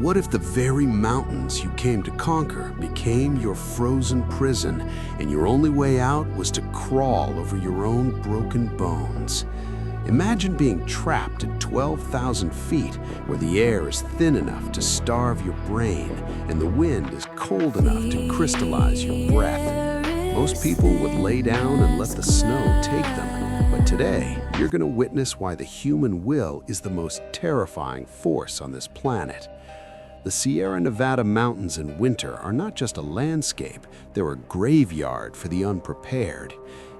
What if the very mountains you came to conquer became your frozen prison, and your only way out was to crawl over your own broken bones? Imagine being trapped at 12,000 feet, where the air is thin enough to starve your brain, and the wind is cold enough to crystallize your breath. Most people would lay down and let the snow take them, but today, you're going to witness why the human will is the most terrifying force on this planet. The Sierra Nevada mountains in winter are not just a landscape, they're a graveyard for the unprepared.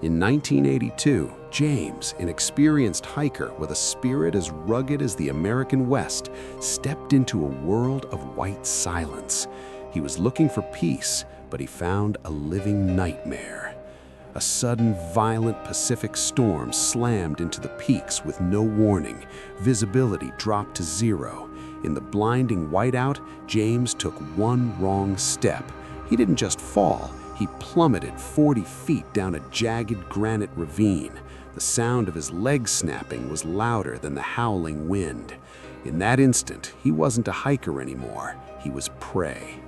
In 1982, James, an experienced hiker with a spirit as rugged as the American West, stepped into a world of white silence. He was looking for peace, but he found a living nightmare. A sudden, violent Pacific storm slammed into the peaks with no warning. Visibility dropped to zero. In the blinding whiteout, James took one wrong step. He didn't just fall, he plummeted 40 feet down a jagged granite ravine. The sound of his legs snapping was louder than the howling wind. In that instant, he wasn't a hiker anymore, he was prey.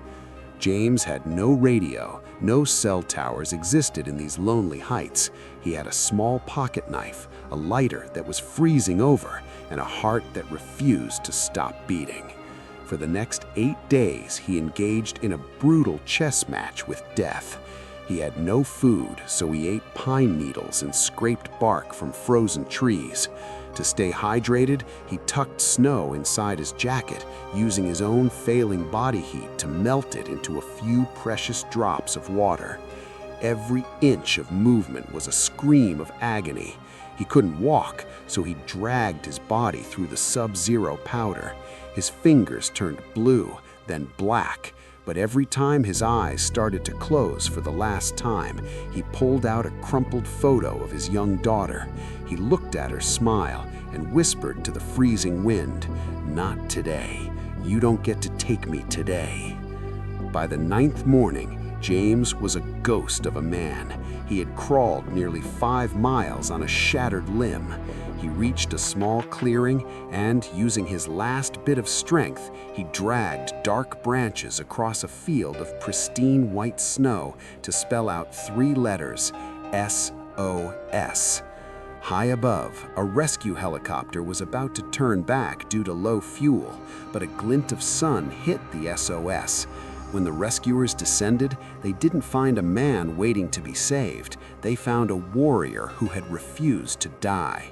James had no radio, no cell towers existed in these lonely heights. He had a small pocket knife, a lighter that was freezing over, and a heart that refused to stop beating. For the next 8 days, he engaged in a brutal chess match with death. He had no food, so he ate pine needles and scraped bark from frozen trees. To stay hydrated, he tucked snow inside his jacket, using his own failing body heat to melt it into a few precious drops of water. Every inch of movement was a scream of agony. He couldn't walk, so he dragged his body through the sub-zero powder. His fingers turned blue, then black, but every time his eyes started to close for the last time, he pulled out a crumpled photo of his young daughter. He looked at her smile and whispered to the freezing wind, "Not today. You don't get to take me today." By the 9th morning, James was a ghost of a man. He had crawled nearly 5 miles on a shattered limb. He reached a small clearing and, using his last bit of strength, he dragged dark branches across a field of pristine white snow to spell out 3 letters, SOS. High above, a rescue helicopter was about to turn back due to low fuel, but a glint of sun hit the SOS. When the rescuers descended, they didn't find a man waiting to be saved. They found a warrior who had refused to die.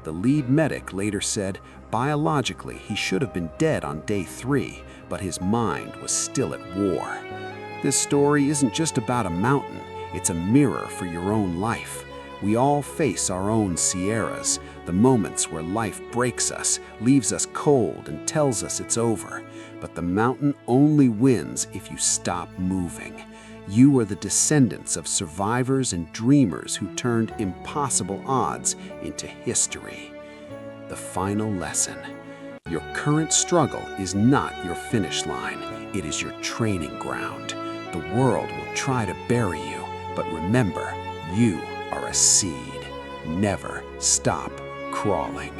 The lead medic later said, biologically, he should have been dead on day 3, but his mind was still at war. This story isn't just about a mountain, it's a mirror for your own life. We all face our own Sierras, the moments where life breaks us, leaves us cold, and tells us it's over. But the mountain only wins if you stop moving. You are the descendants of survivors and dreamers who turned impossible odds into history. The final lesson. Your current struggle is not your finish line. It is your training ground. The world will try to bury you, but remember, you are a seed. Never stop crawling.